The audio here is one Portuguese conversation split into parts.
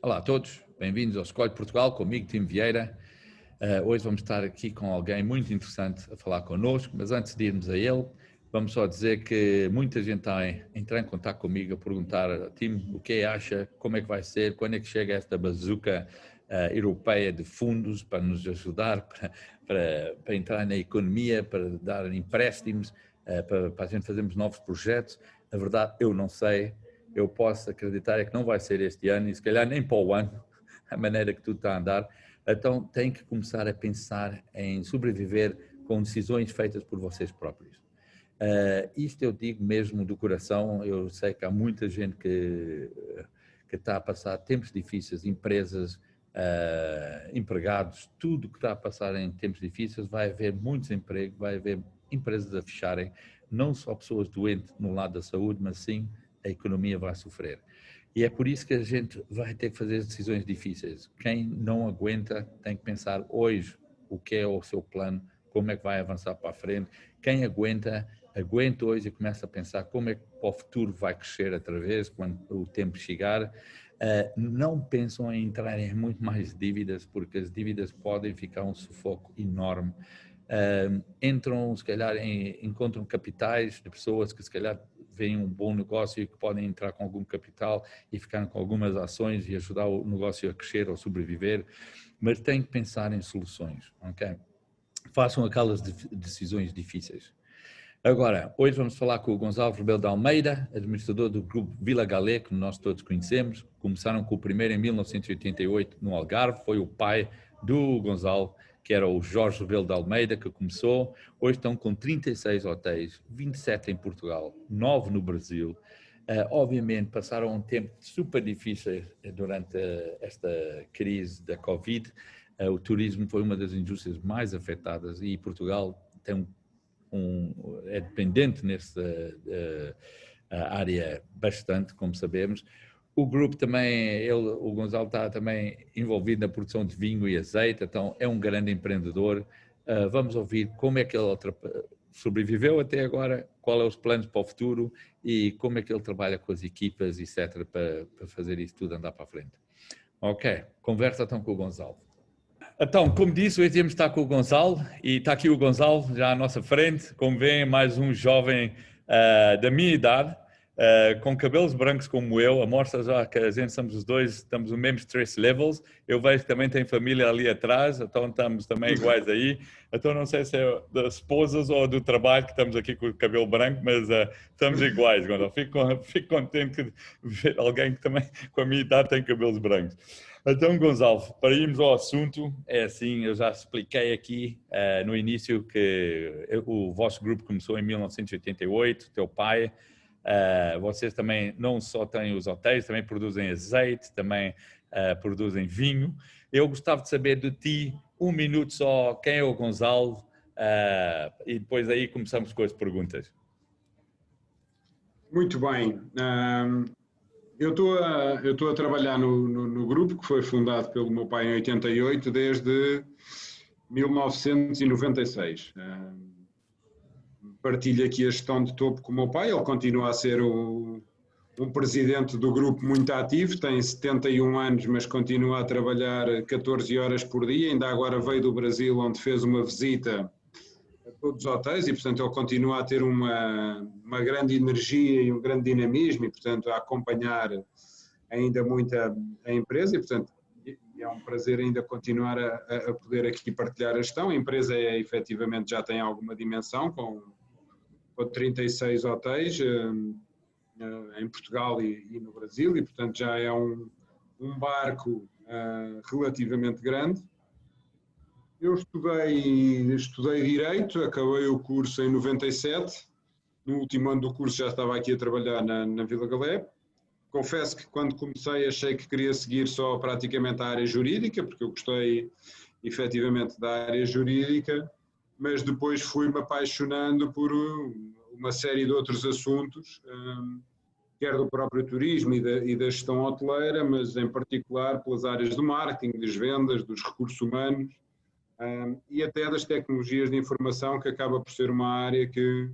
Olá a todos, bem-vindos ao Escolhe Portugal, comigo, Tim Vieira. Hoje vamos estar aqui com alguém muito interessante a falar connosco, mas antes de irmos a ele, vamos só dizer que muita gente está a entrar em contato comigo a perguntar, Tim, o que acha, como é que vai ser, quando é que chega esta bazuca europeia de fundos para nos ajudar, para entrar na economia, para dar empréstimos, para a gente fazermos novos projetos. A verdade, eu não sei. Eu posso acreditar é que não vai ser este ano e se calhar nem para o ano, a maneira que tudo está a andar. Então tem que começar a pensar em sobreviver com decisões feitas por vocês próprios. Isto eu digo mesmo do coração, eu sei que há muita gente que está a passar tempos difíceis, empresas, empregados, tudo que está a passar em tempos difíceis, vai haver muito desemprego, vai haver empresas a fecharem, não só pessoas doentes no lado da saúde, mas sim a economia vai sofrer. E é por isso que a gente vai ter que fazer decisões difíceis. Quem não aguenta tem que pensar hoje o que é o seu plano, como é que vai avançar para a frente. Quem aguenta hoje e começa a pensar como é que para o futuro vai crescer outra vez, quando o tempo chegar. Não pensam em entrar em muito mais dívidas, porque as dívidas podem ficar um sufoco enorme. Entram, se calhar, encontram capitais de pessoas que se calhar veem um bom negócio e que podem entrar com algum capital e ficar com algumas ações e ajudar o negócio a crescer ou sobreviver, mas têm que pensar em soluções, ok? Façam aquelas decisões difíceis. Agora, hoje vamos falar com o Gonçalo Rebelo de Almeida, administrador do grupo Vila Galé, que nós todos conhecemos. Começaram com o primeiro em 1988 no Algarve, foi o pai do Gonçalo, que era o Jorge Rebelo de Almeida, que começou. Hoje estão com 36 hotéis, 27 em Portugal, 9 no Brasil. Obviamente passaram um tempo super difícil durante esta crise da Covid. O turismo foi uma das indústrias mais afetadas e Portugal tem é dependente nessa área bastante, como sabemos. O grupo também, o Gonçalo está também envolvido na produção de vinho e azeite, então é um grande empreendedor. Vamos ouvir como é que ele sobreviveu até agora, qual é os planos para o futuro e como é que ele trabalha com as equipas, etc., para fazer isso tudo andar para a frente. Ok, conversa então com o Gonçalo. Então, como disse, hoje íamos estar com o Gonçalo e está aqui o Gonçalo já à nossa frente. Como veem, mais um jovem da minha idade, com cabelos brancos como eu. Mostra já que a gente somos os dois, estamos no mesmo stress levels. Eu vejo que também tem família ali atrás, então estamos também iguais aí. Então não sei se é das esposas ou do trabalho que estamos aqui com o cabelo branco, mas estamos iguais, Gonçalo. Fico contente de ver alguém que também com a minha idade tem cabelos brancos. Então, Gonçalo, para irmos ao assunto, é assim, eu já expliquei aqui no início que o vosso grupo começou em 1988, teu pai, vocês também não só têm os hotéis, também produzem azeite, também produzem vinho. Eu gostava de saber de ti, um minuto só, quem é o Gonçalo, e depois aí começamos com as perguntas. Muito bem. Eu estou a trabalhar no grupo que foi fundado pelo meu pai em 88 desde 1996. Partilho aqui a gestão de topo com o meu pai, ele continua a ser um presidente do grupo muito ativo, tem 71 anos, mas continua a trabalhar 14 horas por dia, ainda agora veio do Brasil, onde fez uma visita a todos os hotéis e, portanto, ele continua a ter uma grande energia e um grande dinamismo e, portanto, a acompanhar ainda muito a empresa e, portanto, é um prazer ainda continuar a poder aqui partilhar a gestão. A empresa efetivamente já tem alguma dimensão, com 36 hotéis em Portugal e no Brasil e, portanto, já é um barco relativamente grande. Eu estudei Direito, acabei o curso em 97, no último ano do curso já estava aqui a trabalhar na Vila Galé. Confesso que quando comecei achei que queria seguir só praticamente a área jurídica, porque eu gostei efetivamente da área jurídica, mas depois fui-me apaixonando por uma série de outros assuntos, quer do próprio turismo e da gestão hoteleira, mas em particular pelas áreas do marketing, das vendas, dos recursos humanos, e até das tecnologias de informação, que acaba por ser uma área que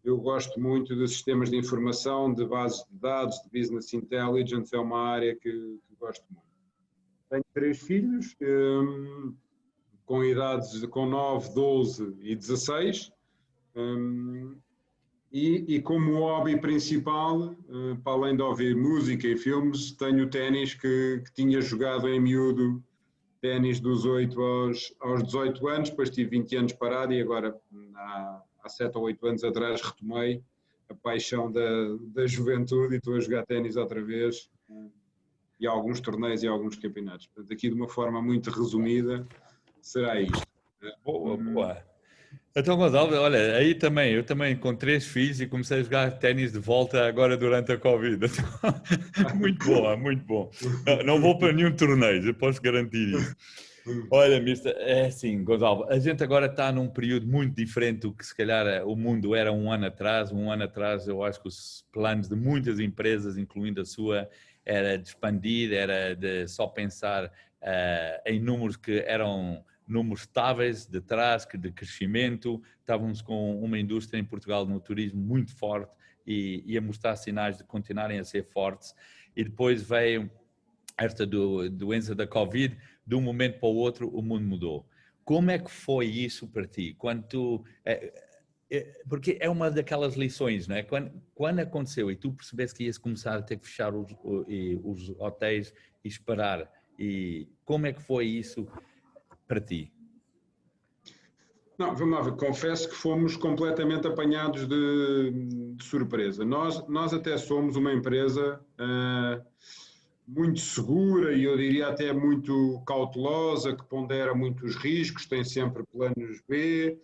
eu gosto muito de sistemas de informação, de bases de dados, de business intelligence, é uma área que gosto muito. Tenho 3 filhos, com idades com 9, 12 e 16. E como hobby principal, para além de ouvir música e filmes, tenho ténis que tinha jogado em miúdo, ténis dos 8 aos 18 anos, depois tive 20 anos parado e agora há 7 ou 8 anos atrás retomei a paixão da juventude e estou a jogar ténis outra vez, e alguns torneios e alguns campeonatos. Portanto, aqui de uma forma muito resumida, será isto. Boa, boa. Então, Gonçalo, olha, aí também, eu também com 3 filhos e comecei a jogar ténis de volta agora durante a Covid. Muito bom, muito bom. Não vou para nenhum torneio, eu posso garantir isso. Olha, mister, é assim, Gonçalo, a gente agora está num período muito diferente do que se calhar o mundo era um ano atrás. Um ano atrás eu acho que os planos de muitas empresas, incluindo a sua, era de expandir, era de só pensar em números que eram números estáveis de trás, de crescimento. Estávamos com uma indústria em Portugal no turismo muito forte e a mostrar sinais de continuarem a ser fortes. E depois veio esta doença da Covid, de um momento para o outro o mundo mudou. Como é que foi isso para ti? Quando tu, porque é uma daquelas lições, não é? Quando aconteceu e tu percebeste que ias começar a ter que fechar os hotéis e esperar, e como é que foi isso para ti? Não, vamos lá ver, confesso que fomos completamente apanhados de surpresa. Nós até somos uma empresa muito segura e eu diria até muito cautelosa, que pondera muitos riscos, tem sempre planos B.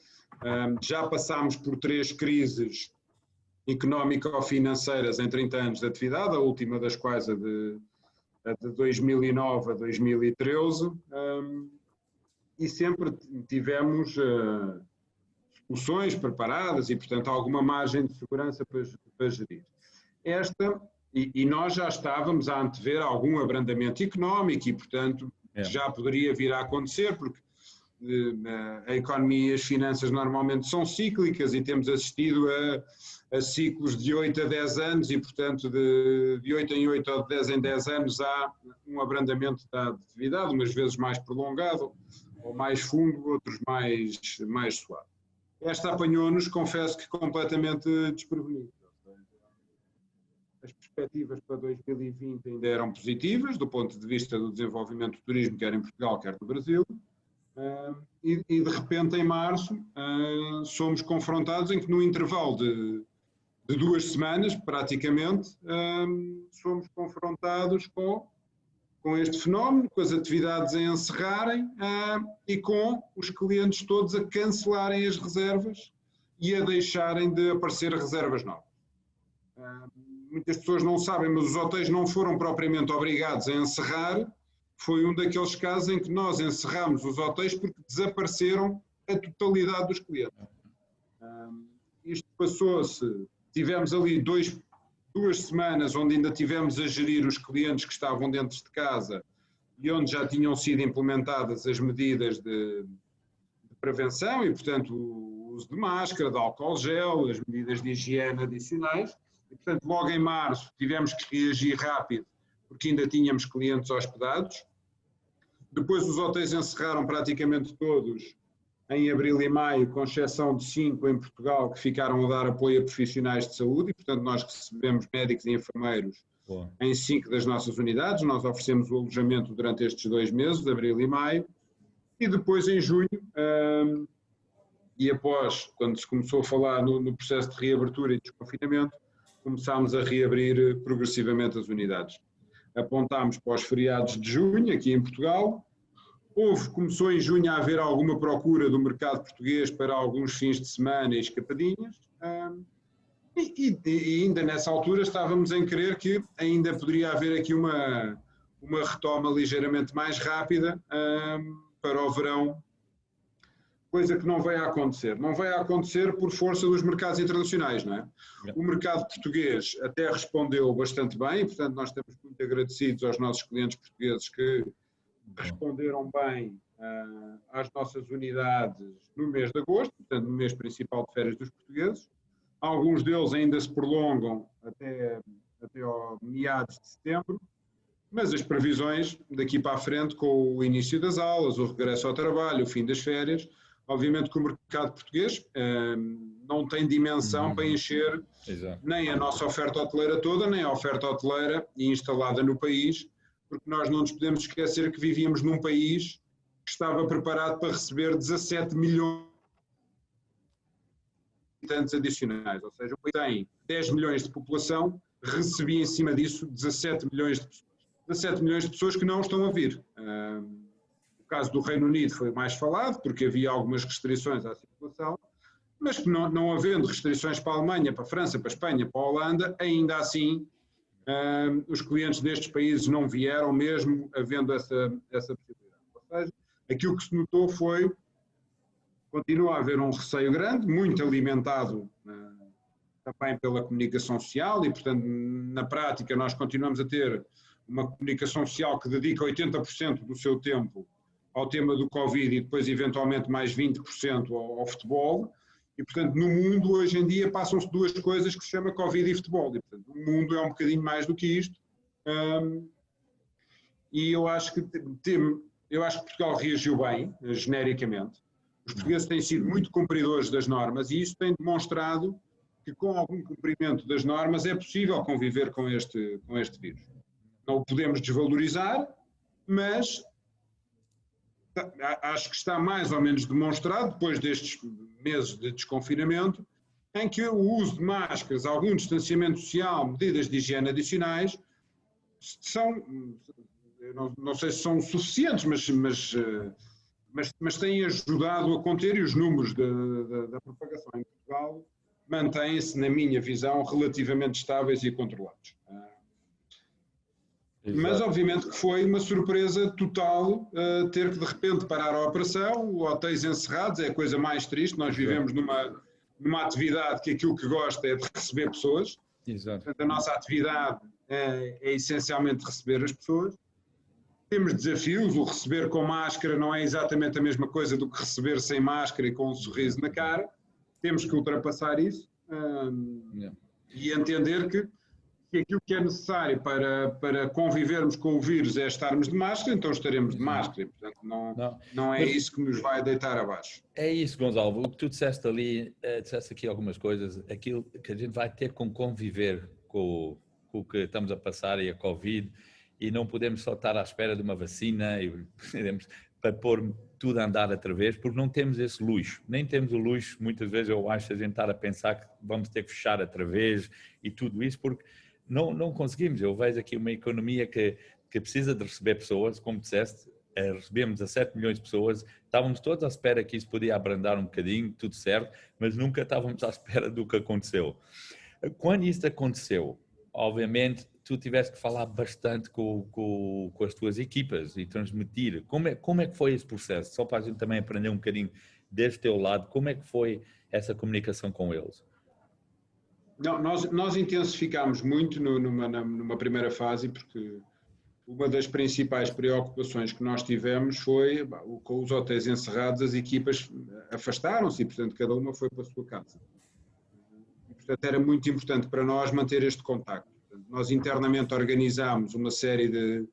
Já passámos por 3 crises económico-financeiras em 30 anos de atividade, a última das quais a de 2009 a 2013, e sempre tivemos soluções preparadas e, portanto, alguma margem de segurança para gerir. E nós já estávamos a antever algum abrandamento económico e, portanto, já poderia vir a acontecer, porque a economia e as finanças normalmente são cíclicas e temos assistido a ciclos de 8 a 10 anos e, portanto, de 8 em 8 ou de 10 em 10 anos há um abrandamento da atividade, umas vezes mais prolongado ou mais fundo, outros mais suave. Esta apanhou-nos, confesso que completamente desprevenido. As perspectivas para 2020 ainda eram positivas, do ponto de vista do desenvolvimento do turismo, quer em Portugal, quer no Brasil. E de repente, em março, somos confrontados em que no intervalo de 2 semanas, praticamente, somos confrontados com este fenómeno, com as atividades a encerrarem e com os clientes todos a cancelarem as reservas e a deixarem de aparecer reservas novas. Muitas pessoas não sabem, mas os hotéis não foram propriamente obrigados a encerrar. Foi um daqueles casos em que nós encerramos os hotéis porque desapareceram a totalidade dos clientes. Isto passou-se, tivemos ali 2 semanas onde ainda tivemos a gerir os clientes que estavam dentro de casa e onde já tinham sido implementadas as medidas de prevenção e, portanto, o uso de máscara, de álcool gel, as medidas de higiene adicionais. E, portanto, logo em março tivemos que reagir rápido porque ainda tínhamos clientes hospedados. Depois os hotéis encerraram praticamente todos em abril e maio, com exceção de 5 em Portugal que ficaram a dar apoio a profissionais de saúde e, portanto, nós recebemos médicos e enfermeiros em 5 das nossas unidades. Nós oferecemos o alojamento durante estes 2 meses, de abril e maio, e depois em junho, e após, quando se começou a falar no processo de reabertura e desconfinamento, começámos a reabrir progressivamente as unidades. Apontámos para os feriados de junho, aqui em Portugal. Começou em junho a haver alguma procura do mercado português para alguns fins de semana e escapadinhas. E ainda nessa altura estávamos em crer que ainda poderia haver aqui uma retoma ligeiramente mais rápida para o verão, coisa que não vai acontecer. Não vai acontecer por força dos mercados internacionais, não é? O mercado português até respondeu bastante bem, portanto nós estamos muito agradecidos aos nossos clientes portugueses que responderam bem às nossas unidades no mês de agosto, portanto no mês principal de férias dos portugueses. Alguns deles ainda se prolongam até ao meados de setembro. Mas as previsões daqui para a frente, com o início das aulas, o regresso ao trabalho, o fim das férias, obviamente que o mercado português não tem dimensão para encher nem a nossa oferta hoteleira toda, nem a oferta hoteleira instalada no país, porque nós não nos podemos esquecer que vivíamos num país que estava preparado para receber 17 milhões de habitantes adicionais, ou seja, o país tem 10 milhões de população, recebia em cima disso 17 milhões de pessoas. 17 milhões de pessoas que não estão a vir. O caso do Reino Unido foi mais falado, porque havia algumas restrições à circulação, mas que não havendo restrições para a Alemanha, para a França, para a Espanha, para a Holanda, ainda assim os clientes destes países não vieram, mesmo havendo essa possibilidade. Ou seja, aquilo que se notou foi, continua a haver um receio grande, muito alimentado também pela comunicação social e, portanto, na prática nós continuamos a ter uma comunicação social que dedica 80% do seu tempo ao tema do Covid e depois eventualmente mais 20% ao futebol e, portanto, no mundo hoje em dia passam-se duas coisas que se chama Covid e futebol e, portanto, o mundo é um bocadinho mais do que isto e eu acho que Portugal reagiu bem, genericamente. Os portugueses têm sido muito cumpridores das normas e isso tem demonstrado que com algum cumprimento das normas é possível conviver com este vírus. Não o podemos desvalorizar, mas acho que está mais ou menos demonstrado, depois destes meses de desconfinamento, em que o uso de máscaras, algum distanciamento social, medidas de higiene adicionais, são, não sei se são suficientes, mas têm ajudado a conter e os números da propagação em Portugal mantêm-se, na minha visão, relativamente estáveis e controlados. Exato. Mas obviamente que foi uma surpresa total ter que de repente parar a operação, hotéis encerrados, é a coisa mais triste, nós vivemos numa atividade que aquilo que gosta é de receber pessoas. Exato. Portanto, a nossa atividade é essencialmente receber as pessoas. Temos desafios, o receber com máscara não é exatamente a mesma coisa do que receber sem máscara e com um sorriso na cara. Temos que ultrapassar isso e entender que aquilo que é necessário para convivermos com o vírus é estarmos de máscara, então estaremos de máscara. E, portanto, não é isso que nos vai deitar abaixo. É isso, Gonçalo. O que tu disseste ali, disseste aqui algumas coisas, aquilo que a gente vai ter que conviver com o que estamos a passar e a Covid, e não podemos só estar à espera de uma vacina e para pôr tudo a andar outra vez, porque não temos esse luxo. Nem temos o luxo, muitas vezes eu acho, a gente estar a pensar que vamos ter que fechar outra vez e tudo isso, porque não conseguimos. Eu vejo aqui uma economia que precisa de receber pessoas, como disseste, recebemos 17 milhões de pessoas, estávamos todos à espera que isso podia abrandar um bocadinho, tudo certo, mas nunca estávamos à espera do que aconteceu. Quando isso aconteceu, obviamente, tu tiveste que falar bastante com as tuas equipas e transmitir. Como é que foi esse processo? Só para a gente também aprender um bocadinho deste teu lado, como é que foi essa comunicação com eles? Não, nós intensificámos muito numa primeira fase, porque uma das principais preocupações que nós tivemos foi, com os hotéis encerrados, as equipas afastaram-se e, portanto, cada uma foi para a sua casa. E, portanto, era muito importante para nós manter este contacto. Portanto, nós internamente organizámos uma série de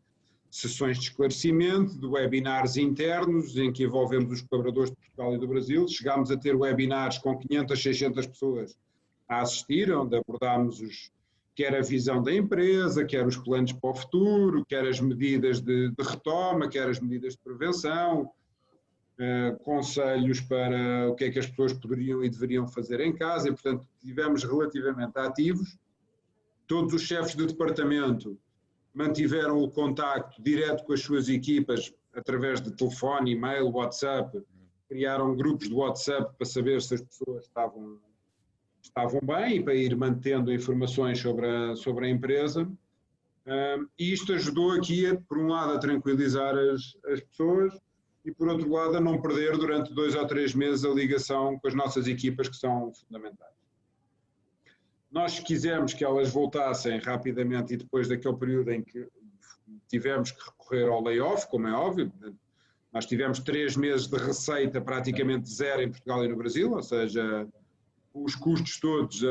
sessões de esclarecimento, de webinars internos, em que envolvemos os colaboradores de Portugal e do Brasil. Chegámos a ter webinars com 500, 600 pessoas a assistir, onde abordámos quer a visão da empresa, quer os planos para o futuro, quer as medidas de retoma, quer as medidas de prevenção, conselhos para o que é que as pessoas poderiam e deveriam fazer em casa, e portanto estivemos relativamente ativos. Todos os chefes de departamento mantiveram o contacto direto com as suas equipas através de telefone, e-mail, WhatsApp, criaram grupos de WhatsApp para saber se as pessoas estavam bem e para ir mantendo informações sobre a empresa. E isto ajudou aqui, por um lado, a tranquilizar as pessoas e, por outro lado, a não perder durante 2 ou 3 meses a ligação com as nossas equipas, que são fundamentais. Nós quisemos que elas voltassem rapidamente e depois daquele período em que tivemos que recorrer ao layoff, como é óbvio. Nós tivemos 3 meses de receita praticamente zero em Portugal e no Brasil, ou seja, os custos todos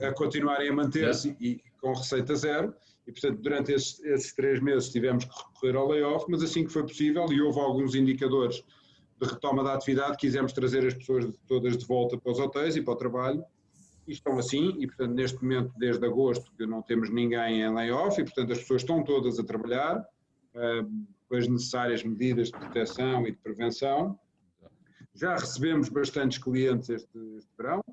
a continuarem a manter-se e com receita zero, e portanto durante esses 3 meses tivemos que recorrer ao layoff, mas assim que foi possível e houve alguns indicadores de retoma da atividade, quisemos trazer as pessoas todas de volta para os hotéis e para o trabalho, e estão assim, e portanto neste momento desde agosto que não temos ninguém em layoff, e portanto as pessoas estão todas a trabalhar, com as necessárias medidas de proteção e de prevenção. Já recebemos bastantes clientes este verão.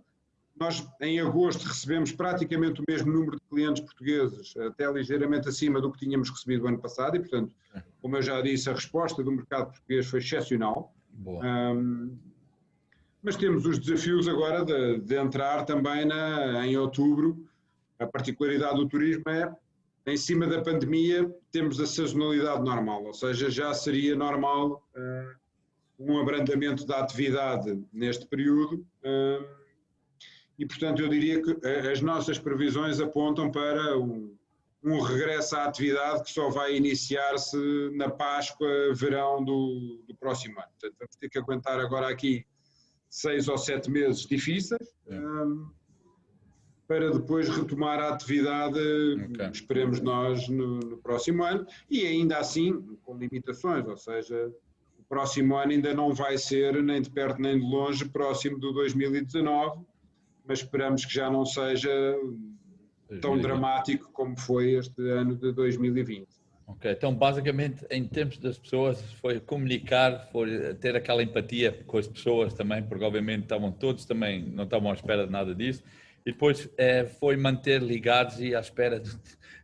Nós, em agosto, recebemos praticamente o mesmo número de clientes portugueses, até ligeiramente acima do que tínhamos recebido o ano passado, e, portanto, como eu já disse, a resposta do mercado português foi excepcional. Mas temos os desafios agora de entrar também em outubro. A particularidade do turismo é, em cima da pandemia, temos a sazonalidade normal, ou seja, já seria normal um abrandamento da atividade neste período. E, portanto, eu diria que as nossas previsões apontam para um regresso à atividade que só vai iniciar-se na Páscoa, verão do próximo ano. Portanto, vamos ter que aguentar agora aqui 6 ou 7 meses difíceis, para depois retomar a atividade, esperemos nós, no próximo ano, e ainda assim com limitações, ou seja, o próximo ano ainda não vai ser nem de perto nem de longe próximo do 2019, mas esperamos que já não seja tão dramático como foi este ano de 2020. Ok, então basicamente em termos das pessoas foi comunicar, foi ter aquela empatia com as pessoas também, porque obviamente estavam todos também, não estavam à espera de nada disso, e depois foi manter ligados e à espera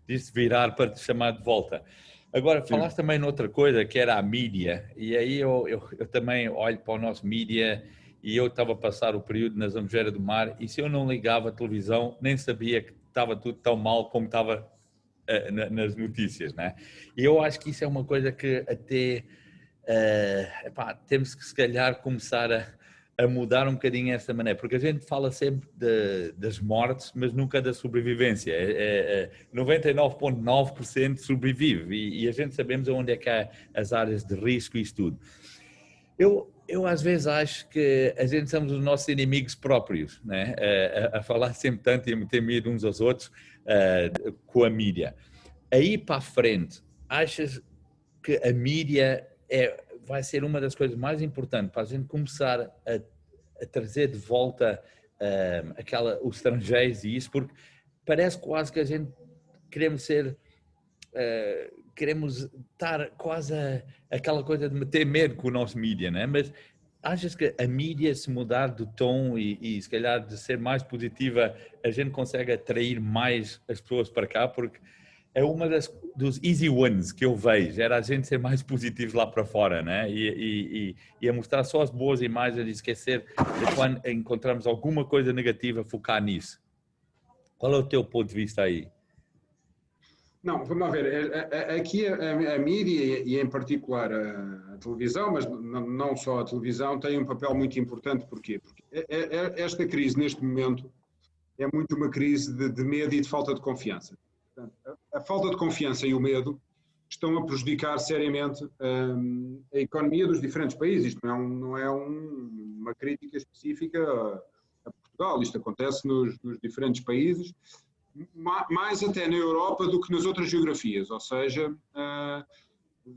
disso virar para te chamar de volta. Agora, falaste também noutra coisa, que era a mídia, e aí eu também olho para o nosso mídia. E eu estava a passar o período na Zambujeira do Mar e se eu não ligava a televisão, nem sabia que estava tudo tão mal como estava nas notícias, né? E eu acho que isso é uma coisa que até temos que se calhar começar a mudar um bocadinho essa maneira, porque a gente fala sempre das mortes, mas nunca da sobrevivência. 99,9% sobrevive e a gente sabemos onde é que há as áreas de risco e isso tudo. Eu às vezes acho que a gente somos os nossos inimigos próprios, né? A falar sempre tanto e a meter medo uns aos outros com a mídia. Aí para a frente, achas que a mídia vai ser uma das coisas mais importantes para a gente começar a trazer de volta os estrangeiros e isso, porque parece quase que a gente queremos ser... queremos estar quase aquela coisa de meter medo com o nosso mídia, né? Mas achas que a mídia se mudar de tom e se calhar de ser mais positiva, a gente consegue atrair mais as pessoas para cá? Porque é uma dos easy ones que eu vejo, era a gente ser mais positivo lá para fora, né? E a mostrar só as boas imagens e esquecer de quando encontramos alguma coisa negativa, focar nisso. Qual é o teu ponto de vista aí? Não, vamos lá ver, aqui a mídia e em particular a televisão, mas não só a televisão, tem um papel muito importante. Porquê? Porque esta crise neste momento é muito uma crise de medo e de falta de confiança. Portanto, a falta de confiança e o medo estão a prejudicar seriamente a economia dos diferentes países. Isto não é uma crítica específica a Portugal, isto acontece nos diferentes países, mais até na Europa do que nas outras geografias, ou seja,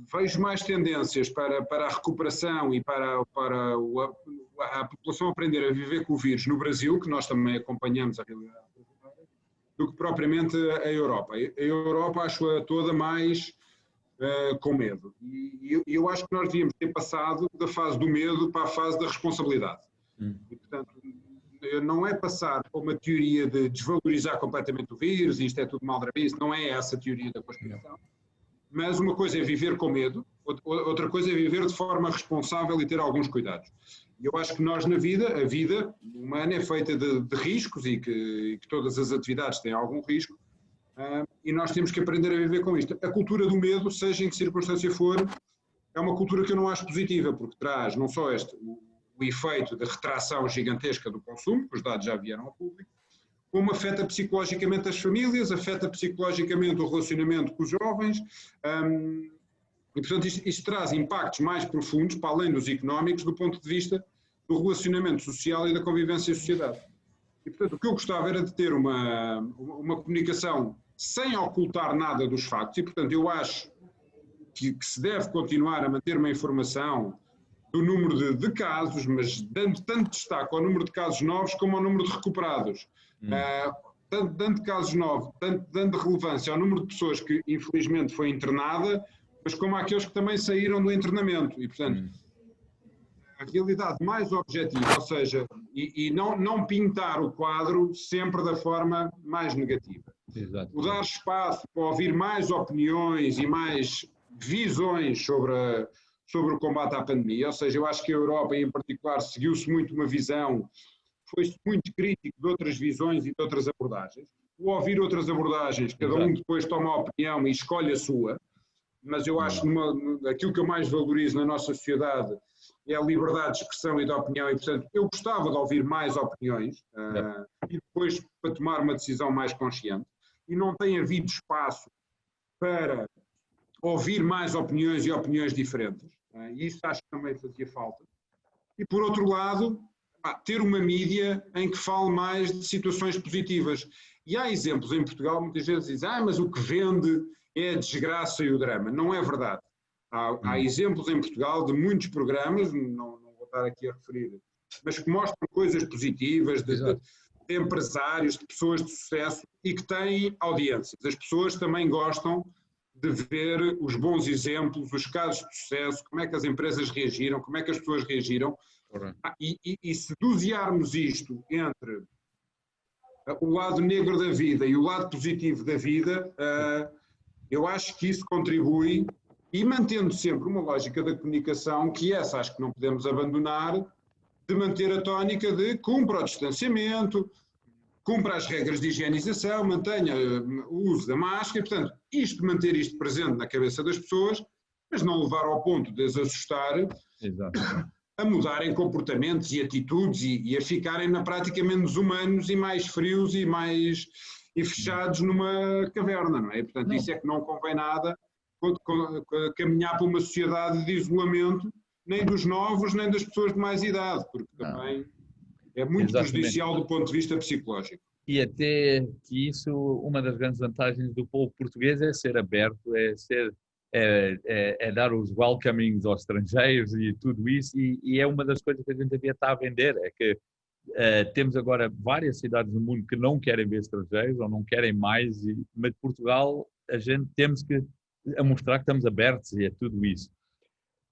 vejo mais tendências para a recuperação e para a população aprender a viver com o vírus no Brasil, que nós também acompanhamos a realidade brasileira, do que propriamente a Europa. A Europa acho-a toda mais com medo. E eu acho que nós devíamos ter passado da fase do medo para a fase da responsabilidade. E, portanto, não é passar para uma teoria de desvalorizar completamente o vírus, isto é tudo maldrabice, não é essa a teoria da conspiração. Mas uma coisa é viver com medo, outra coisa é viver de forma responsável e ter alguns cuidados. E eu acho que nós na vida, a vida humana é feita de riscos e que todas as atividades têm algum risco, e nós temos que aprender a viver com isto. A cultura do medo, seja em que circunstância for, é uma cultura que eu não acho positiva, porque traz não só o efeito de retração gigantesca do consumo, que os dados já vieram ao público, como afeta psicologicamente as famílias, afeta psicologicamente o relacionamento com os jovens, e portanto isto traz impactos mais profundos, para além dos económicos, do ponto de vista do relacionamento social e da convivência em sociedade. E portanto o que eu gostava era de ter uma comunicação sem ocultar nada dos factos, e portanto eu acho que se deve continuar a manter uma informação do número de casos, mas dando tanto destaque ao número de casos novos como ao número de recuperados. Dando casos novos, dando relevância ao número de pessoas que infelizmente foi internada, mas como àqueles que também saíram do internamento. E portanto, a realidade mais objetiva, ou seja, e não pintar o quadro sempre da forma mais negativa. Exato. O dar espaço para ouvir mais opiniões e mais visões sobre o combate à pandemia, ou seja, eu acho que a Europa em particular seguiu-se muito uma visão, foi-se muito crítico de outras visões e de outras abordagens. O ouvir outras abordagens, cada um depois toma a opinião e escolhe a sua, mas eu acho que aquilo que eu mais valorizo na nossa sociedade é a liberdade de expressão e de opinião, e portanto eu gostava de ouvir mais opiniões e depois para tomar uma decisão mais consciente, e não tem havido espaço para ouvir mais opiniões e opiniões diferentes, e isso acho que também fazia falta. E por outro lado, ter uma mídia em que fale mais de situações positivas. E há exemplos em Portugal, muitas vezes dizem, mas o que vende é a desgraça e o drama. Não é verdade. Há exemplos em Portugal de muitos programas, não vou estar aqui a referir, mas que mostram coisas positivas de empresários, de pessoas de sucesso e que têm audiências. As pessoas também gostam de ver os bons exemplos, os casos de sucesso, como é que as empresas reagiram, como é que as pessoas reagiram. E se dosearmos isto entre o lado negro da vida e o lado positivo da vida, eu acho que isso contribui, e mantendo sempre uma lógica da comunicação, que essa acho que não podemos abandonar, de manter a tónica de cumpra o distanciamento, cumpra as regras de higienização, mantenha o uso da máscara, e, portanto, manter isto presente na cabeça das pessoas, mas não levar ao ponto de as assustar, a mudarem comportamentos e atitudes e a ficarem na prática menos humanos e mais frios e fechados numa caverna, não é? Portanto, isso é que não convém nada caminhar para uma sociedade de isolamento, nem dos novos, nem das pessoas de mais idade, porque também é muito prejudicial do ponto de vista psicológico. E até que isso, uma das grandes vantagens do povo português é ser aberto, é dar os welcomings aos estrangeiros e tudo isso, e é uma das coisas que a gente devia estar a vender, é que temos agora várias cidades no mundo que não querem ver estrangeiros ou não querem mais, mas Portugal a gente temos que mostrar que estamos abertos e é tudo isso.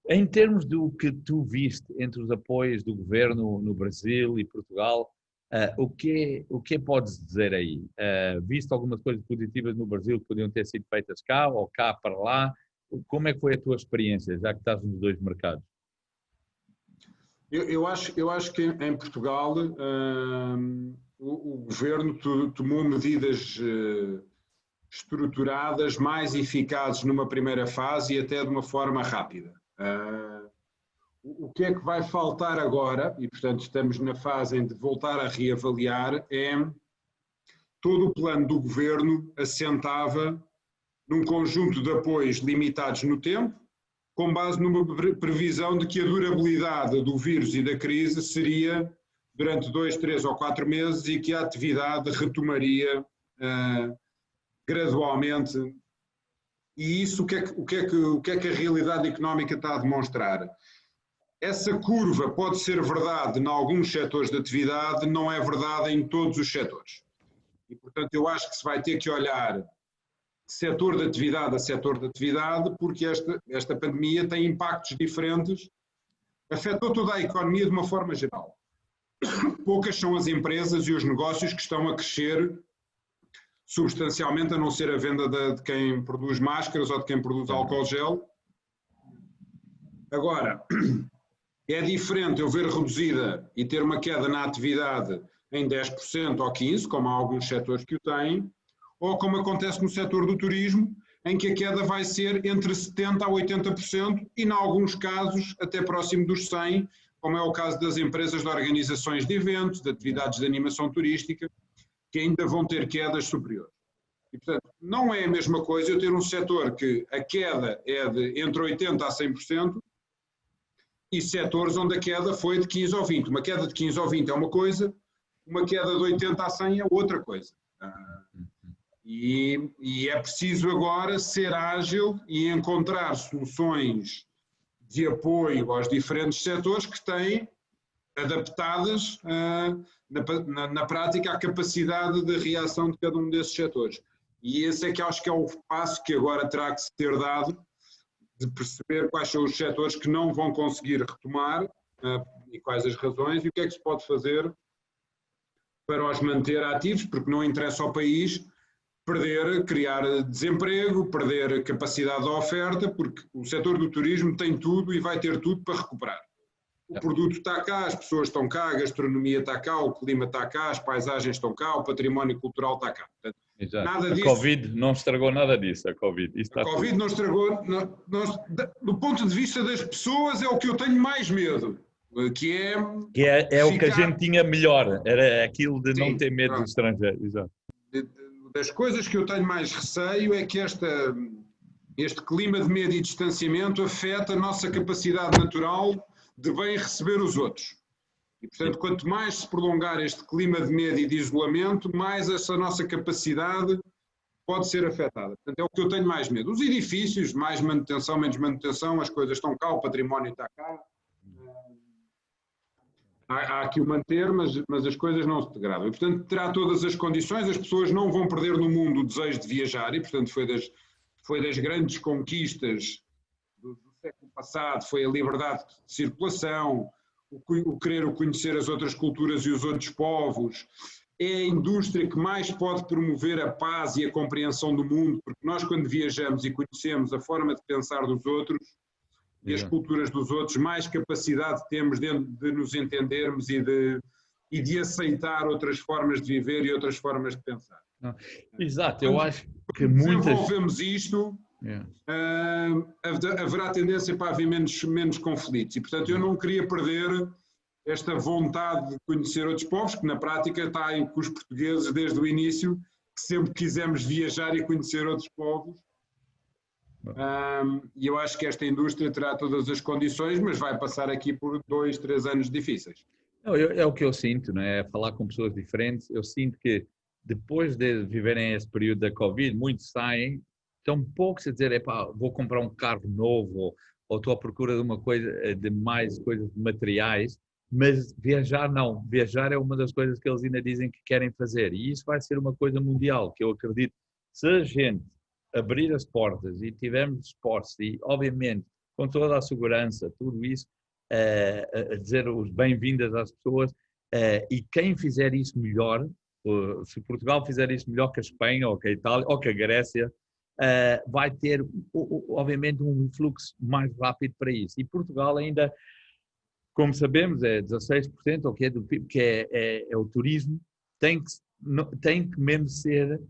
Em termos do que tu viste entre os apoios do governo no Brasil e Portugal, o que podes dizer aí? Viste algumas coisas positivas no Brasil que podiam ter sido feitas cá ou cá para lá? Como é que foi a tua experiência, já que estás nos dois mercados? Eu acho que em Portugal o governo tomou medidas estruturadas, mais eficazes numa primeira fase e até de uma forma rápida. O que é que vai faltar agora, e portanto estamos na fase em de voltar a reavaliar, é todo o plano do governo assentava num conjunto de apoios limitados no tempo, com base numa previsão de que a durabilidade do vírus e da crise seria durante 2, 3 ou 4 meses e que a atividade retomaria gradualmente. E isso o que é que a realidade económica está a demonstrar? Essa curva pode ser verdade em alguns setores de atividade, não é verdade em todos os setores. E, portanto, eu acho que se vai ter que olhar setor de atividade a setor de atividade, porque esta pandemia tem impactos diferentes, afetou toda a economia de uma forma geral. Poucas são as empresas e os negócios que estão a crescer substancialmente, a não ser a venda de quem produz máscaras ou de quem produz álcool gel. Agora, é diferente eu ver reduzida e ter uma queda na atividade em 10% ou 15%, como há alguns setores que o têm, ou como acontece no setor do turismo, em que a queda vai ser entre 70% a 80% e, em alguns casos, até próximo dos 100%, como é o caso das empresas de organizações de eventos, de atividades de animação turística, que ainda vão ter quedas superiores. E, portanto, não é a mesma coisa eu ter um setor que a queda é de entre 80% a 100% e setores onde a queda foi de 15% ou 20%. Uma queda de 15% ou 20% é uma coisa, uma queda de 80% a 100% é outra coisa. E é preciso agora ser ágil e encontrar soluções de apoio aos diferentes setores que têm adaptadas na prática à capacidade de reação de cada um desses setores. E esse é que acho que é o passo que agora terá que ser dado, de perceber quais são os setores que não vão conseguir retomar e quais as razões e o que é que se pode fazer para os manter ativos, porque não interessa ao país criar desemprego, perder capacidade de oferta, porque o setor do turismo tem tudo e vai ter tudo para recuperar. O produto está cá, as pessoas estão cá, a gastronomia está cá, o clima está cá, as paisagens estão cá, o património cultural está cá. Portanto, nada disso, a Covid não estragou nada disso. A Covid não estragou. Do ponto de vista das pessoas é o que eu tenho mais medo. Que é o que a gente tinha melhor, era aquilo de não ter medo do estrangeiro. Exato. Das coisas que eu tenho mais receio é que este clima de medo e distanciamento afeta a nossa capacidade natural de bem receber os outros. E, portanto, quanto mais se prolongar este clima de medo e de isolamento, mais essa nossa capacidade pode ser afetada. Portanto, é o que eu tenho mais medo. Os edifícios, mais manutenção, menos manutenção, as coisas estão cá, o património está cá. Há aqui o manter, mas as coisas não se degradam. E, portanto, terá todas as condições, as pessoas não vão perder no mundo o desejo de viajar, e, portanto, foi das grandes conquistas do século passado, foi a liberdade de circulação, o querer conhecer as outras culturas e os outros povos. É a indústria que mais pode promover a paz e a compreensão do mundo, porque nós, quando viajamos e conhecemos a forma de pensar dos outros, e as culturas dos outros, mais capacidade temos de nos entendermos e de aceitar outras formas de viver e outras formas de pensar. Exato, eu acho que desenvolvemos isto, haverá tendência para haver menos conflitos. E, portanto, eu não queria perder esta vontade de conhecer outros povos, que na prática está aí com os portugueses desde o início, que sempre quisemos viajar e conhecer outros povos. E eu acho que esta indústria terá todas as condições, mas vai passar aqui por 2, 3 anos difíceis. É o que eu sinto, não é? Falar com pessoas diferentes, eu sinto que depois de viverem esse período da Covid, muitos saem, estão poucos a dizer, vou comprar um carro novo, ou estou à procura de uma coisa, de mais coisas materiais, mas viajar não. Viajar é uma das coisas que eles ainda dizem que querem fazer, e isso vai ser uma coisa mundial, que eu acredito. Se a gente abrir as portas e tivermos dispostos e, obviamente, com toda a segurança, tudo isso, a dizer os bem-vindas às pessoas, e quem fizer isso melhor, se Portugal fizer isso melhor que a Espanha, ou que a Itália, ou que a Grécia, vai ter, obviamente, um fluxo mais rápido para isso. E Portugal ainda, como sabemos, é 16%, ou que é do PIB, que é o turismo, tem que mesmo ser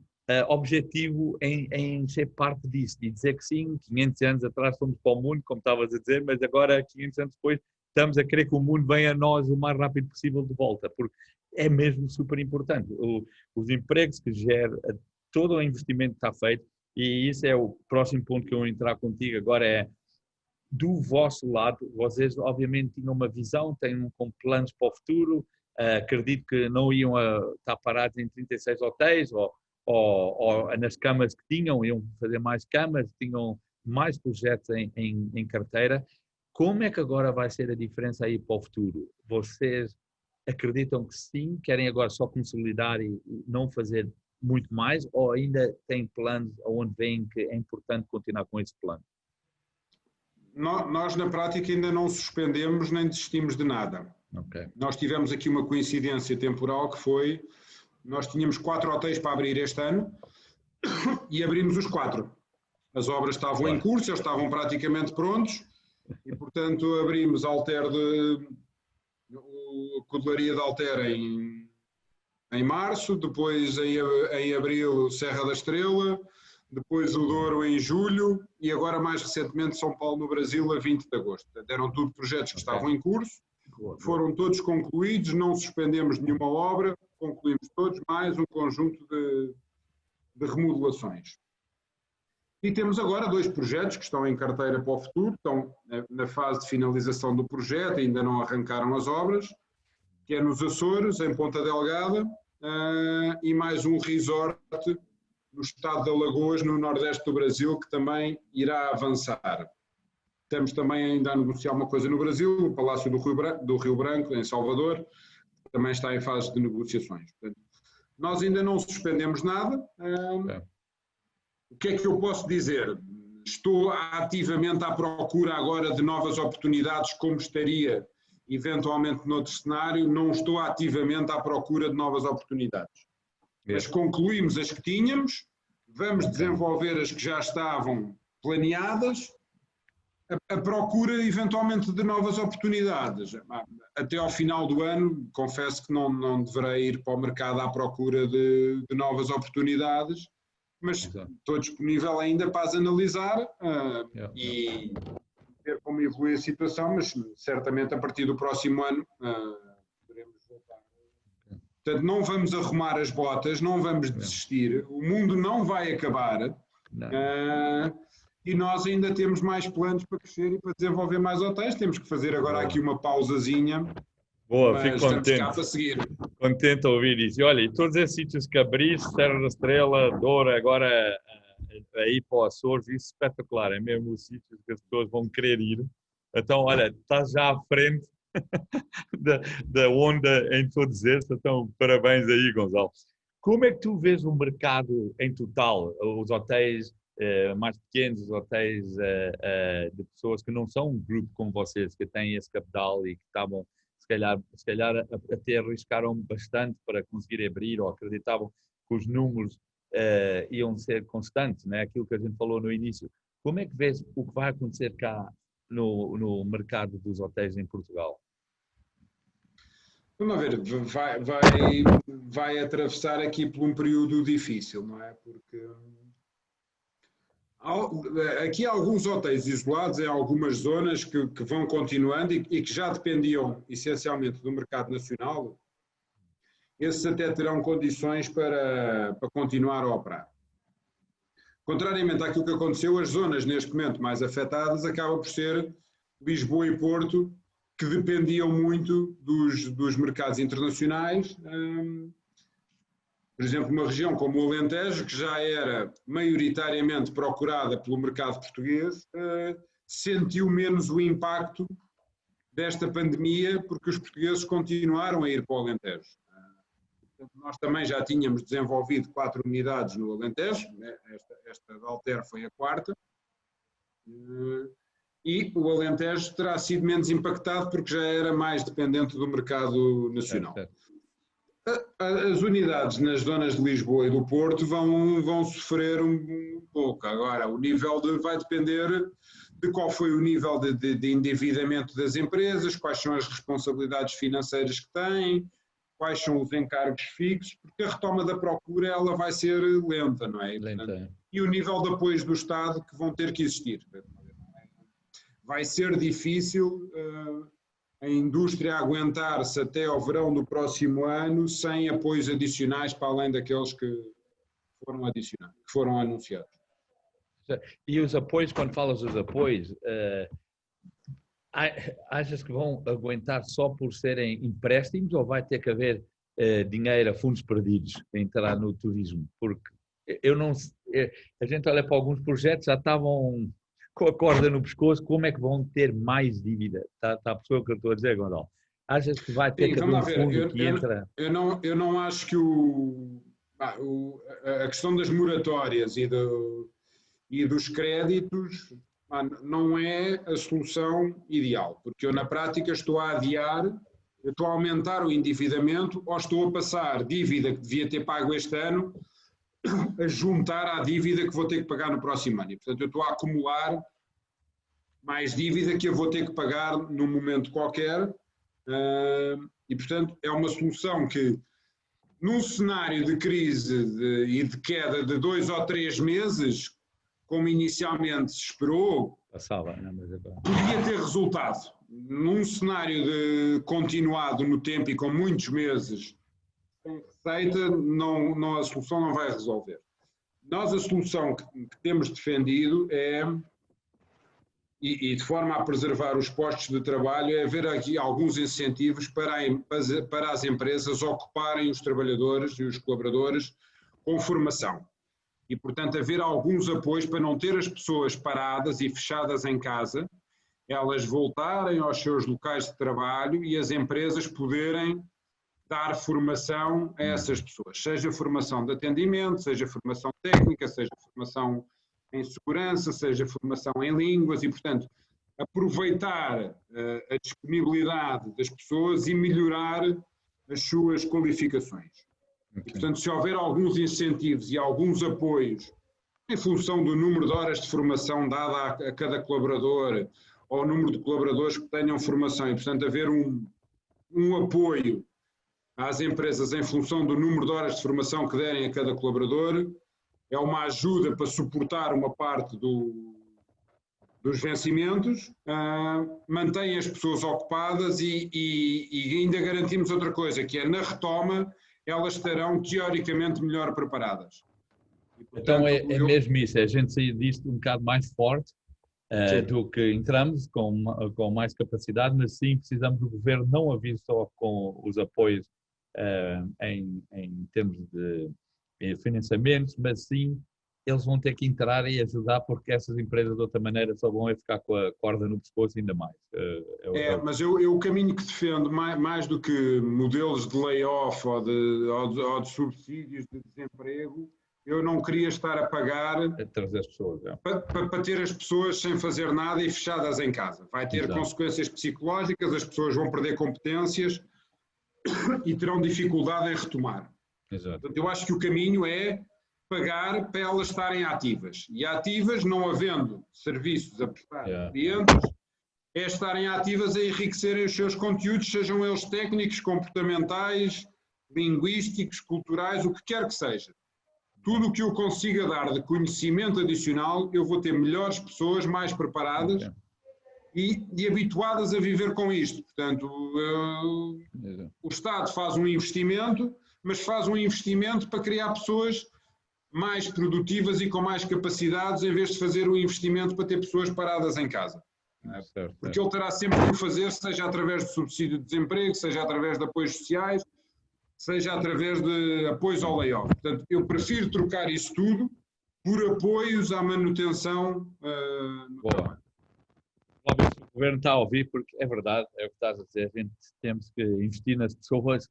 objetivo em ser parte disso e dizer que sim, 500 anos atrás fomos para o mundo, como estavas a dizer, mas agora, 500 anos depois, estamos a querer que o mundo venha a nós o mais rápido possível de volta, porque é mesmo super importante. Os empregos que gera, todo o investimento que está feito, e isso é o próximo ponto que eu vou entrar contigo agora, é do vosso lado, vocês obviamente tinham uma visão, têm planos para o futuro, acredito que não iam estar parados em 36 hotéis, ou nas camas que tinham, iam fazer mais camas, tinham mais projetos em carteira. Como é que agora vai ser a diferença aí para o futuro? Vocês acreditam que sim, querem agora só consolidar e não fazer muito mais, ou ainda têm planos onde veem que é importante continuar com esse plano? Nós, na prática, ainda não suspendemos nem desistimos de nada. Okay. Nós tivemos aqui uma coincidência temporal que foi, nós tínhamos 4 hotéis para abrir este ano e abrimos os 4. As obras estavam em curso, eles estavam praticamente prontos e, portanto, abrimos a Codelaria de Altera em março, depois em abril Serra da Estrela, depois o Douro em julho e agora mais recentemente São Paulo no Brasil a 20 de agosto. Eram tudo projetos que estavam em curso, foram todos concluídos, não suspendemos nenhuma obra, concluímos todos, mais um conjunto de remodelações. E temos agora 2 projetos que estão em carteira para o futuro, estão na fase de finalização do projeto, ainda não arrancaram as obras, que é nos Açores, em Ponta Delgada, e mais um resort no estado de Alagoas, no nordeste do Brasil, que também irá avançar. Estamos também ainda a negociar uma coisa no Brasil, o Palácio do Rio Branco, em Salvador, que também está em fase de negociações. Portanto, nós ainda não suspendemos nada. O que é que eu posso dizer? Estou ativamente à procura agora de novas oportunidades, como estaria eventualmente noutro cenário. Não estou ativamente à procura de novas oportunidades. Mas concluímos as que tínhamos, vamos desenvolver as que já estavam planeadas, a procura eventualmente de novas oportunidades. Até ao final do ano, confesso que não deverei ir para o mercado à procura de novas oportunidades, mas estou disponível ainda para as analisar e ver como evolui a situação, mas certamente a partir do próximo ano poderemos voltar. Portanto, não vamos arrumar as botas, não vamos desistir, o mundo não vai acabar. E nós ainda temos mais planos para crescer e para desenvolver mais hotéis. Temos que fazer agora aqui uma pausazinha. Boa, fico contente. Cá para seguir. Contente a ouvir isso. E olha, e todos esses sítios que abriste, Serra da Estrela, Doura, agora aí para o Açores, isso é espetacular. É mesmo os sítios que as pessoas vão querer ir. Então, olha, estás já à frente da onda em todos estes. Então, parabéns aí, Gonçalo. Como é que tu vês o mercado em total? Os hotéis mais pequenos, os hotéis de pessoas que não são um grupo como vocês, que têm esse capital e que estavam, se calhar até arriscaram bastante para conseguir abrir ou acreditavam que os números iam ser constantes, né? Aquilo que a gente falou no início. Como é que vês o que vai acontecer cá no mercado dos hotéis em Portugal? Vamos ver, vai atravessar aqui por um período difícil, não é? Porque aqui há alguns hotéis isolados em algumas zonas que vão continuando e que já dependiam essencialmente do mercado nacional. Esses até terão condições para continuar a operar. Contrariamente àquilo que aconteceu, as zonas neste momento mais afetadas acabam por ser Lisboa e Porto, que dependiam muito dos mercados internacionais. Por exemplo, uma região como o Alentejo, que já era maioritariamente procurada pelo mercado português, sentiu menos o impacto desta pandemia, porque os portugueses continuaram a ir para o Alentejo. Nós também já tínhamos desenvolvido 4 unidades no Alentejo, esta da Alter foi a 4ª, e o Alentejo terá sido menos impactado porque já era mais dependente do mercado nacional. As unidades nas zonas de Lisboa e do Porto vão sofrer um pouco. Agora, o nível vai depender de qual foi o nível de endividamento das empresas, quais são as responsabilidades financeiras que têm, quais são os encargos fixos, porque a retoma da procura ela vai ser lenta, não é? Lenta. E o nível de apoios do Estado que vão ter que existir. Vai ser difícil a indústria aguentar-se até ao verão do próximo ano sem apoios adicionais para além daqueles que foram anunciados. E os apoios, quando falas dos apoios, achas que vão aguentar só por serem empréstimos ou vai ter que haver dinheiro a fundos perdidos a entrar no turismo? Porque a gente olha para alguns projetos, já estavam com a corda no pescoço, como é que vão ter mais dívida? Está a perceber o que eu estou a dizer, Gonçalo? Achas que vai ter que haver um fundo que entra? Eu não acho que a questão das moratórias e dos créditos não é a solução ideal, porque eu na prática estou a adiar, eu estou a aumentar o endividamento ou estou a passar dívida que devia ter pago este ano a juntar à dívida que vou ter que pagar no próximo ano. E, portanto, eu estou a acumular mais dívida que eu vou ter que pagar num momento qualquer e, portanto, é uma solução que, num cenário de crise e de queda de 2 ou 3 meses, como inicialmente se esperou, podia ter resultado. Num cenário de continuado no tempo e com muitos meses sem receita, a solução não vai resolver. Nós a solução que temos defendido e de forma a preservar os postos de trabalho, é haver aqui alguns incentivos para as empresas ocuparem os trabalhadores e os colaboradores com formação. E, portanto, haver alguns apoios para não ter as pessoas paradas e fechadas em casa, elas voltarem aos seus locais de trabalho e as empresas poderem dar formação a essas pessoas, seja formação de atendimento, seja formação técnica, seja formação em segurança, seja formação em línguas e, portanto, aproveitar a disponibilidade das pessoas e melhorar as suas qualificações. Okay. E, portanto, se houver alguns incentivos e alguns apoios em função do número de horas de formação dada a cada colaborador ou o número de colaboradores que tenham formação e, portanto, haver um apoio às empresas em função do número de horas de formação que derem a cada colaborador, é uma ajuda para suportar uma parte dos vencimentos, mantém as pessoas ocupadas e ainda garantimos outra coisa, que é na retoma elas estarão teoricamente melhor preparadas. E, portanto, então é mesmo isso, é a gente sair disto um bocado mais forte do que entramos, com mais capacidade, mas sim precisamos do governo não a vir só com os apoios em termos de financiamentos, mas sim eles vão ter que entrar e ajudar, porque essas empresas de outra maneira só vão ficar com a corda no pescoço ainda mais. Mas o caminho que defendo, mais do que modelos de layoff ou de subsídios de desemprego, eu não queria estar a pagar trazer as pessoas, para ter as pessoas sem fazer nada e fechadas em casa. Vai ter consequências psicológicas, as pessoas vão perder competências e terão dificuldade em retomar. Exato. Portanto, eu acho que o caminho é pagar para elas estarem ativas. E ativas, não havendo serviços a prestar a clientes, é estarem ativas a enriquecerem os seus conteúdos, sejam eles técnicos, comportamentais, linguísticos, culturais, o que quer que seja. Tudo o que eu consiga dar de conhecimento adicional, eu vou ter melhores pessoas, mais preparadas e habituadas a viver com isto. Portanto, o Estado faz um investimento, mas faz um investimento para criar pessoas mais produtivas e com mais capacidades, em vez de fazer um investimento para ter pessoas paradas em casa. Porque ele terá sempre que o fazer, seja através de subsídio de desemprego, seja através de apoios sociais, seja através de apoios ao layoff. Portanto, eu prefiro trocar isso tudo por apoios à manutenção no trabalho. O governo está a ouvir, porque é verdade, é o que estás a dizer, a gente temos que investir nas pessoas,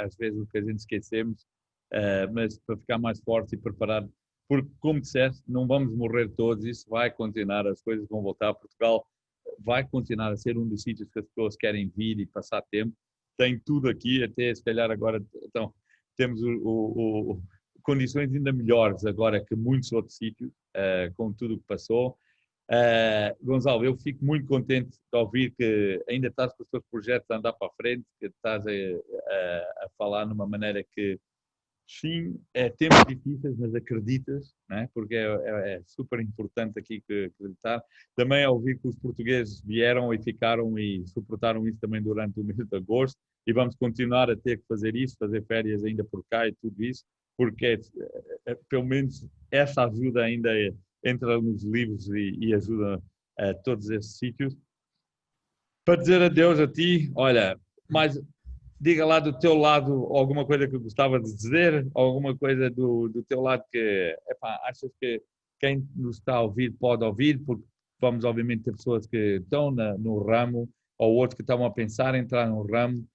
às vezes o que a gente esquecemos, mas para ficar mais forte e preparado, porque como disseste, não vamos morrer todos, isso vai continuar, as coisas vão voltar a Portugal, vai continuar a ser um dos sítios que as pessoas querem vir e passar tempo, tem tudo aqui, até se calhar agora então, temos condições ainda melhores agora que muitos outros sítios, com tudo o que passou. Gonçalo, eu fico muito contente de ouvir que ainda estás com os teus projetos a andar para a frente, que estás a falar numa maneira que sim, é tempos difíceis, mas acreditas, né? Porque é super importante aqui acreditar. Também a ouvir que os portugueses vieram e ficaram e suportaram isso também durante o mês de agosto e vamos continuar a ter que fazer isso, fazer férias ainda por cá e tudo isso, porque pelo menos essa ajuda ainda entra nos livros e ajuda a todos esses sítios. Para dizer adeus a ti, olha, mas diga lá do teu lado alguma coisa que gostava de dizer, alguma coisa do teu lado que achas que quem nos está a ouvir pode ouvir, porque vamos obviamente ter pessoas que estão no ramo ou outros que estão a pensar em entrar no ramo.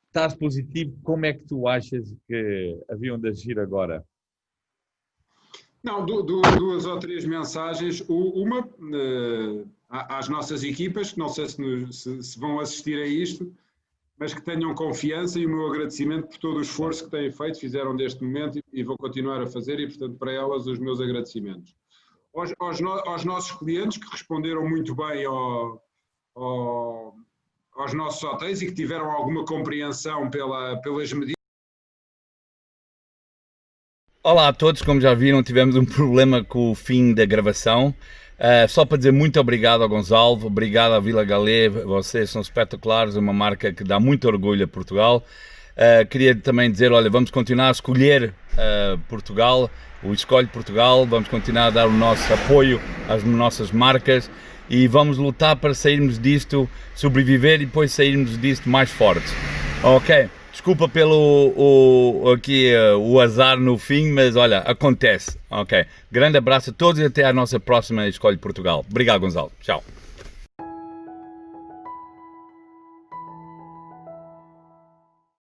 Estás positivo? Como é que tu achas que haviam de agir agora? Não, duas ou três mensagens. Uma às nossas equipas, que não sei se vão assistir a isto, mas que tenham confiança e o meu agradecimento por todo o esforço que têm feito, fizeram deste momento e vão continuar a fazer e, portanto, para elas os meus agradecimentos. Aos nossos clientes que responderam muito bem aos nossos hotéis e que tiveram alguma compreensão pelas medidas. Olá a todos, como já viram, tivemos um problema com o fim da gravação. Só para dizer muito obrigado ao Gonçalo, obrigado à Vila Galé, vocês são espetaculares, uma marca que dá muito orgulho a Portugal. Queria também dizer, olha, vamos continuar a escolher Portugal, o Escolhe Portugal, vamos continuar a dar o nosso apoio às nossas marcas e vamos lutar para sairmos disto, sobreviver e depois sairmos disto mais fortes. Ok, Desculpa pelo o azar no fim, mas olha, acontece. Ok. Grande abraço a todos e até a nossa próxima Escolhe Portugal. Obrigado, Gonçalo. Tchau.